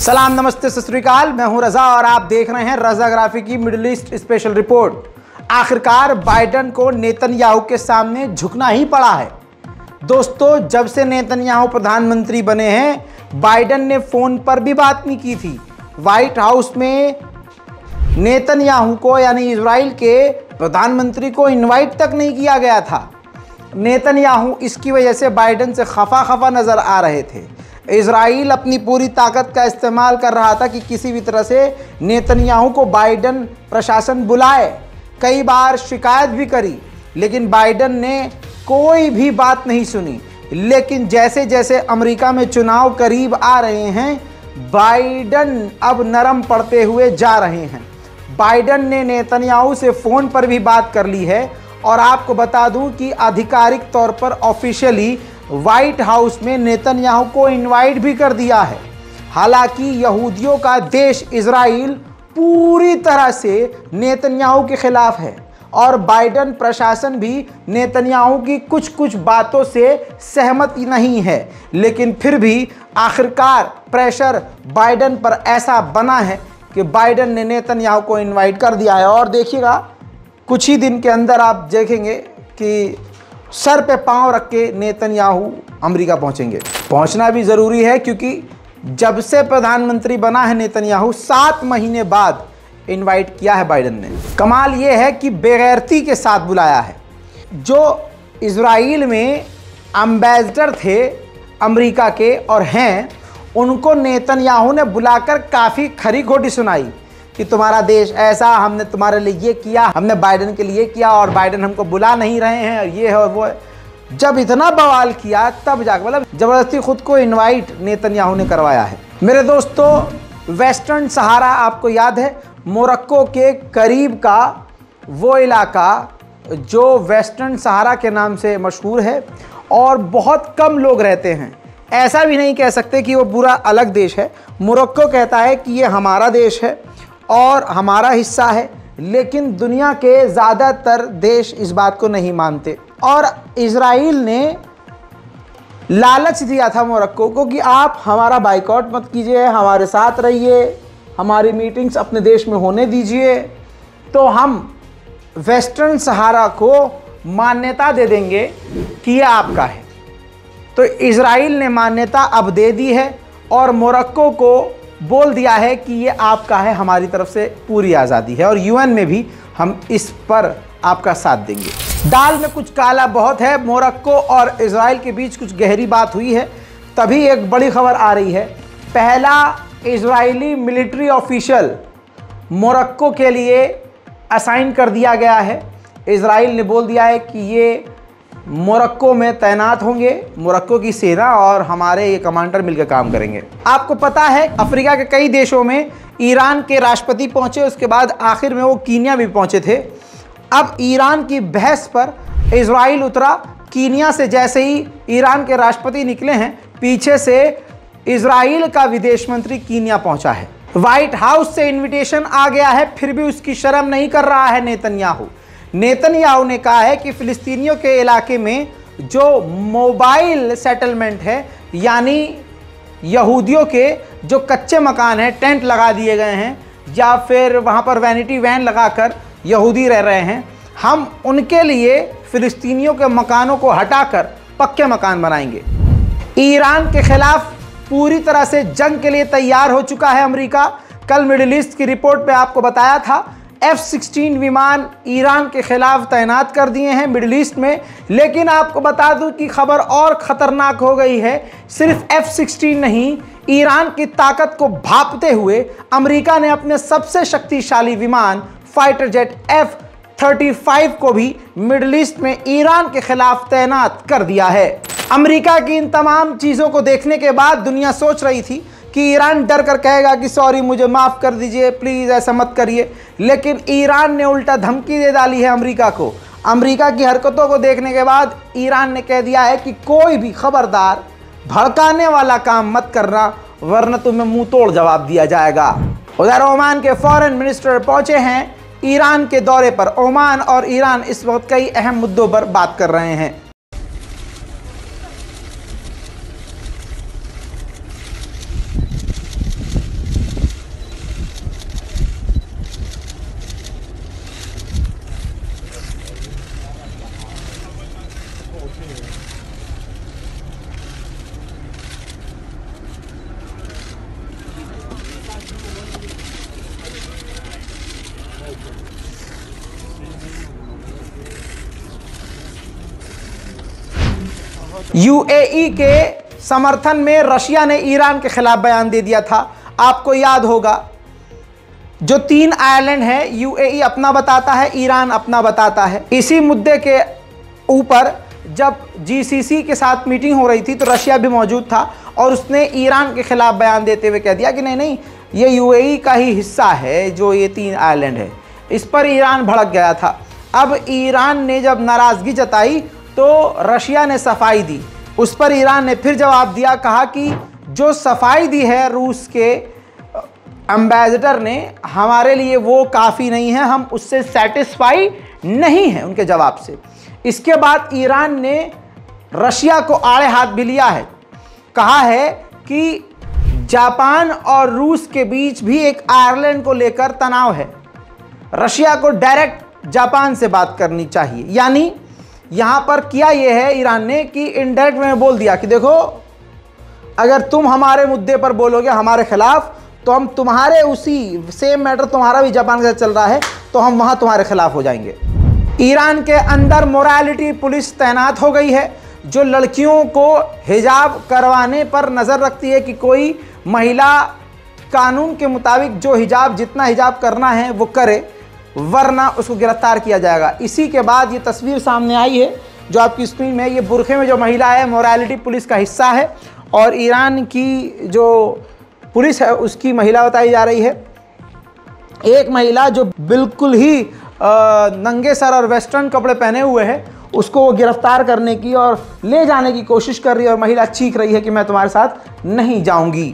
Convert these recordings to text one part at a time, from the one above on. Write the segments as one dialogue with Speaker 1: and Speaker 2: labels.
Speaker 1: सलाम, नमस्ते, सत श्री अकाल। मैं हूं रजा और आप देख रहे हैं रजाग्राफी की मिडिल ईस्ट स्पेशल रिपोर्ट। आखिरकार बाइडन को नेतन्याहू के सामने झुकना ही पड़ा है। दोस्तों, जब से नेतन्याहू प्रधानमंत्री बने हैं, बाइडन ने फोन पर भी बात नहीं की थी। व्हाइट हाउस में नेतन्याहू को यानी इजराइल के प्रधानमंत्री को इनवाइट तक नहीं किया गया था। नेतन्याहू इसकी वजह से बाइडन से खफा नज़र आ रहे थे। इजराइल अपनी पूरी ताकत का इस्तेमाल कर रहा था कि किसी भी तरह से नेतन्याहू को बाइडन प्रशासन बुलाए। कई बार शिकायत भी करी, लेकिन बाइडन ने कोई भी बात नहीं सुनी। लेकिन जैसे जैसे अमेरिका में चुनाव करीब आ रहे हैं, बाइडन अब नरम पड़ते हुए जा रहे हैं। बाइडन ने नेतन्याहू से फ़ोन पर भी बात कर ली है और आपको बता दूं कि आधिकारिक तौर पर ऑफिशियली व्हाइट हाउस में नेतन्याहू को इनवाइट भी कर दिया है। हालांकि यहूदियों का देश इजराइल पूरी तरह से नेतन्याहू के खिलाफ है और बाइडन प्रशासन भी नेतन्याहू की कुछ बातों से सहमत नहीं है। लेकिन फिर भी आखिरकार प्रेशर बाइडन पर ऐसा बना है कि बाइडन ने नेतन्याहू को इनवाइट कर दिया है। और देखिएगा, कुछ ही दिन के अंदर आप देखेंगे कि सर पे पांव रख के नेतन्याहू अमेरिका पहुंचेंगे। पहुंचना भी ज़रूरी है, क्योंकि जब से प्रधानमंत्री बना है नेतन्याहू, 7 महीने बाद इनवाइट किया है बाइडन ने। कमाल ये है कि बेगैरती के साथ बुलाया है। जो इजराइल में एम्बेसडर थे अमेरिका के और हैं, उनको नेतन्याहू ने बुलाकर काफ़ी खरी खोटी सुनाई कि तुम्हारा देश ऐसा, हमने तुम्हारे लिए ये किया, हमने बाइडन के लिए किया और बाइडन हमको बुला नहीं रहे हैं और ये है और वो है। जब इतना बवाल किया तब जाकर मतलब ज़बरदस्ती खुद को इनवाइट नेतन्याहू ने करवाया है। मेरे दोस्तों, वेस्टर्न सहारा आपको याद है, मोरक्को के करीब का वो इलाका जो वेस्टर्न सहारा के नाम से मशहूर है और बहुत कम लोग रहते हैं। ऐसा भी नहीं कह सकते कि वो पूरा अलग देश है। मोरक्को कहता है कि ये हमारा देश है और हमारा हिस्सा है, लेकिन दुनिया के ज़्यादातर देश इस बात को नहीं मानते। और इजराइल ने लालच दिया था मोरक्को को कि आप हमारा बाइकआउट मत कीजिए, हमारे साथ रहिए, हमारी मीटिंग्स अपने देश में होने दीजिए, तो हम वेस्टर्न सहारा को मान्यता दे देंगे कि ये आपका है। तो इजराइल ने मान्यता अब दे दी है और मोरक्को को बोल दिया है कि ये आपका है, हमारी तरफ से पूरी आज़ादी है और यूएन में भी हम इस पर आपका साथ देंगे। दाल में कुछ काला बहुत है। मोरक्को और इजराइल के बीच कुछ गहरी बात हुई है, तभी एक बड़ी खबर आ रही है। पहला इजरायली मिलिट्री ऑफिशियल मोरक्को के लिए असाइन कर दिया गया है। इजराइल ने बोल दिया है कि ये मोरक्को में तैनात होंगे, मोरक्को की सेना और हमारे ये कमांडर मिलकर काम करेंगे। आपको पता है, अफ्रीका के कई देशों में ईरान के राष्ट्रपति पहुंचे, उसके बाद आखिर में वो कीनिया भी पहुंचे थे। अब ईरान की बहस पर इजराइल उतरा। कीनिया से जैसे ही ईरान के राष्ट्रपति निकले हैं, पीछे से इजराइल का विदेश मंत्री कीनिया पहुंचा है। व्हाइट हाउस से इन्विटेशन आ गया है, फिर भी उसकी शर्म नहीं कर रहा है नेतन्याहू। नेतन्याहू ने कहा है कि फ़िलिस्तीनियों के इलाके में जो मोबाइल सेटलमेंट है, यानी यहूदियों के जो कच्चे मकान हैं, टेंट लगा दिए गए हैं या फिर वहाँ पर वैनिटी वैन लगाकर यहूदी रह रहे हैं, हम उनके लिए फ़िलिस्तीनियों के मकानों को हटाकर पक्के मकान बनाएंगे। ईरान के खिलाफ पूरी तरह से जंग के लिए तैयार हो चुका है अमेरिका। कल मिडिल ईस्ट की रिपोर्ट में आपको बताया था, F-16 विमान ईरान के खिलाफ तैनात कर दिए हैं मिडिल ईस्ट में। लेकिन आपको बता दूं कि खबर और ख़तरनाक हो गई है। सिर्फ F-16 नहीं, ईरान की ताकत को भांपते हुए अमेरिका ने अपने सबसे शक्तिशाली विमान फाइटर जेट F-35 को भी मिडिल ईस्ट में ईरान के खिलाफ तैनात कर दिया है। अमेरिका की इन तमाम चीज़ों को देखने के बाद दुनिया सोच रही थी कि ईरान डर कर कहेगा कि सॉरी, मुझे माफ़ कर दीजिए, प्लीज़ ऐसा मत करिए। लेकिन ईरान ने उल्टा धमकी दे डाली है अमेरिका को। अमेरिका की हरकतों को देखने के बाद ईरान ने कह दिया है कि कोई भी खबरदार भड़काने वाला काम मत करना, वरना तुम्हें मुंह तोड़ जवाब दिया जाएगा। उधर ओमान के फॉरेन मिनिस्टर पहुंचे हैं ईरान के दौरे पर। ओमान और ईरान इस वक्त कई अहम मुद्दों पर बात कर रहे हैं। यूएई के समर्थन में रशिया ने ईरान के खिलाफ बयान दे दिया था। आपको याद होगा, जो 3 आइलैंड है, यूएई अपना बताता है, ईरान अपना बताता है। इसी मुद्दे के ऊपर जब जीसीसी के साथ मीटिंग हो रही थी तो रशिया भी मौजूद था और उसने ईरान के खिलाफ बयान देते हुए कह दिया कि नहीं नहीं, ये यूएई का ही हिस्सा है जो ये 3 आइलैंड है। इस पर ईरान भड़क गया था। अब ईरान ने जब नाराज़गी जताई तो रशिया ने सफाई दी। उस पर ईरान ने फिर जवाब दिया, कहा कि जो सफाई दी है रूस के एम्बेसडर ने, हमारे लिए वो काफ़ी नहीं है, हम उससे सेटिस्फाई नहीं हैं उनके जवाब से। इसके बाद ईरान ने रशिया को आड़े हाथ भी लिया है। कहा है कि जापान और रूस के बीच भी एक आयरलैंड को लेकर तनाव है, रशिया को डायरेक्ट जापान से बात करनी चाहिए। यानी यहां पर किया यह है ईरान ने कि इनडायरेक्ट में बोल दिया कि देखो, अगर तुम हमारे मुद्दे पर बोलोगे हमारे खिलाफ तो हम तुम्हारे उसी सेम मैटर, तुम्हारा भी जापान के साथ चल रहा है, तो हम वहां तुम्हारे खिलाफ हो जाएंगे। ईरान के अंदर मोरालिटी पुलिस तैनात हो गई है, जो लड़कियों को हिजाब करवाने पर नज़र रखती है कि कोई महिला कानून के मुताबिक जो हिजाब, जितना हिजाब करना है वो करे, वरना उसको गिरफ्तार किया जाएगा। इसी के बाद ये तस्वीर सामने आई है जो आपकी स्क्रीन में है। ये बुरखे में जो महिला है मोरालिटी पुलिस का हिस्सा है और ईरान की जो पुलिस है उसकी महिला बताई जा रही है। एक महिला जो बिल्कुल ही नंगे सर और वेस्टर्न कपड़े पहने हुए है, उसको वो गिरफ्तार करने की और ले जाने की कोशिश कर रही है और महिला चीख रही है कि मैं तुम्हारे साथ नहीं जाऊंगी।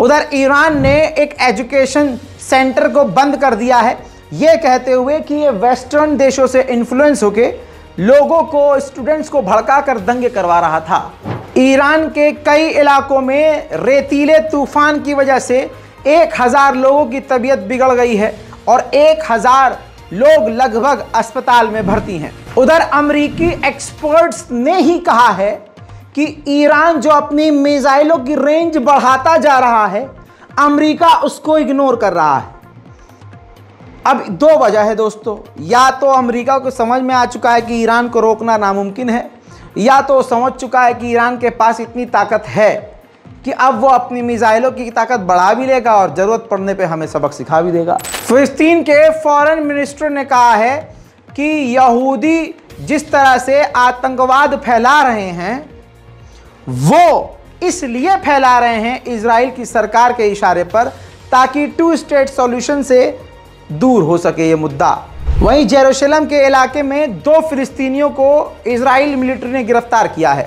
Speaker 1: उधर ईरान ने एक एजुकेशन सेंटर को बंद कर दिया है, ये कहते हुए कि ये वेस्टर्न देशों से इन्फ्लुएंस होके लोगों को, स्टूडेंट्स को भड़का कर दंगे करवा रहा था। ईरान के कई इलाकों में रेतीले तूफान की वजह से 1000 लोगों की तबीयत बिगड़ गई है और 1000 लोग लगभग अस्पताल में भर्ती हैं। उधर अमेरिकी एक्सपर्ट्स ने ही कहा है कि ईरान जो अपनी मिसाइलों की रेंज बढ़ाता जा रहा है, अमेरिका उसको इग्नोर कर रहा है। अब 2 वजह है दोस्तों, या तो अमेरिका को समझ में आ चुका है कि ईरान को रोकना नामुमकिन है, या तो समझ चुका है कि ईरान के पास इतनी ताकत है कि अब वो अपनी मिसाइलों की ताकत बढ़ा भी लेगा और ज़रूरत पड़ने पे हमें सबक सिखा भी देगा। फिलिस्तीन के फॉरेन मिनिस्टर ने कहा है कि यहूदी जिस तरह से आतंकवाद फैला रहे हैं वो इसलिए फैला रहे हैं इजराइल की सरकार के इशारे पर, ताकि 2 स्टेट सॉल्यूशन से दूर हो सके ये मुद्दा। वहीं जेरूशलम के इलाके में 2 फिलिस्तीनियों को इजराइल मिलिट्री ने गिरफ्तार किया है।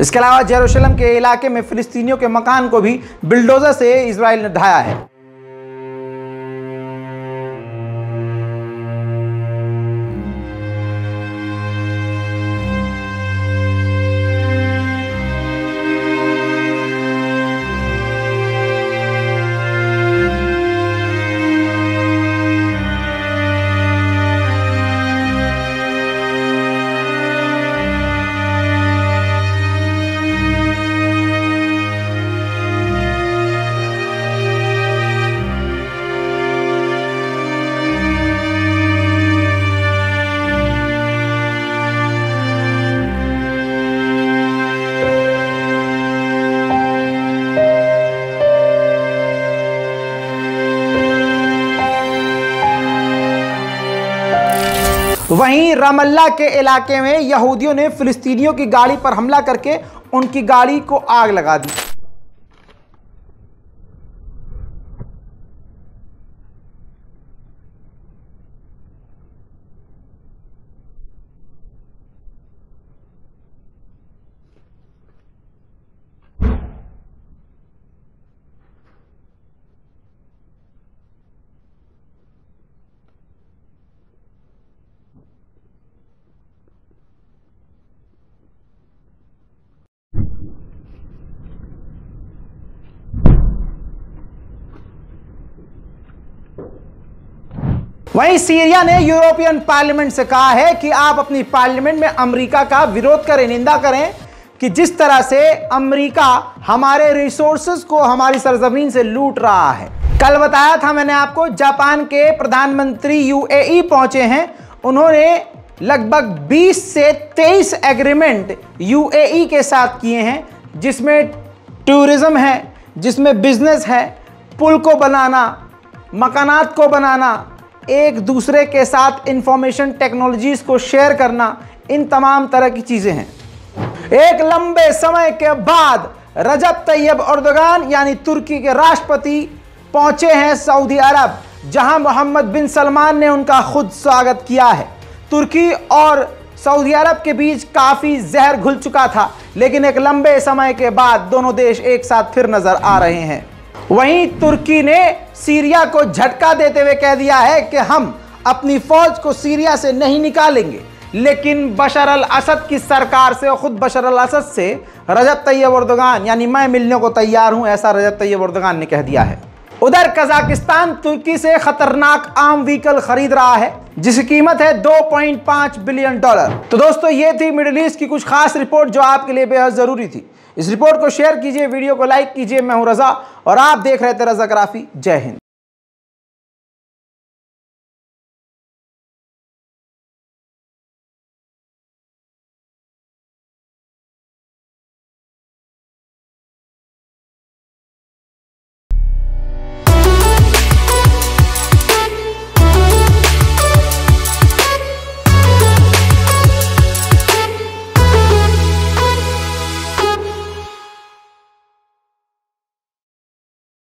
Speaker 1: इसके अलावा जेरूशलम के इलाके में फिलिस्तीनियों के मकान को भी बिल्डोजर से इजराइल ने ढाया है। वहीं रमल्ला के इलाके में यहूदियों ने फिलिस्तीनियों की गाड़ी पर हमला करके उनकी गाड़ी को आग लगा दी। वहीं सीरिया ने यूरोपियन पार्लियामेंट से कहा है कि आप अपनी पार्लियामेंट में अमेरिका का विरोध करें, निंदा करें कि जिस तरह से अमेरिका हमारे रिसोर्सेज को हमारी सरजमीन से लूट रहा है। कल बताया था मैंने आपको, जापान के प्रधानमंत्री यूएई पहुंचे हैं। उन्होंने लगभग 20 से 23 एग्रीमेंट यूएई के साथ किए हैं, जिसमें टूरिज्म है, जिसमें बिजनेस है, पुल को बनाना, मकानात को बनाना, एक दूसरे के साथ इंफॉर्मेशन टेक्नोलॉजीज को शेयर करना, इन तमाम तरह की चीजें हैं। एक लंबे समय के बाद रजब तैयब एर्दोगान यानी तुर्की के राष्ट्रपति पहुंचे हैं सऊदी अरब, जहां मोहम्मद बिन सलमान ने उनका खुद स्वागत किया है। तुर्की और सऊदी अरब के बीच काफी जहर घुल चुका था, लेकिन एक लंबे समय के बाद दोनों देश एक साथ फिर नजर आ रहे हैं। वहीं तुर्की ने सीरिया को झटका देते हुए कह दिया है कि हम अपनी फौज को सीरिया से नहीं निकालेंगे, लेकिन बशर अल असद की सरकार से और खुद बशर अल असद से रजब तैयब एर्दोगान यानी मैं मिलने को तैयार हूं, ऐसा रजब तैयब एर्दोगान ने कह दिया है। उधर कजाकिस्तान तुर्की से खतरनाक आम व्हीकल खरीद रहा है, जिसकी कीमत है $2.5 बिलियन। तो दोस्तों, ये थी मिडिल ईस्ट की कुछ खास रिपोर्ट जो आपके लिए बेहद जरूरी थी। इस रिपोर्ट को शेयर कीजिए, वीडियो को लाइक कीजिए। मैं हूं रजा और आप देख रहे थे रजा ग्राफी। जय हिंद।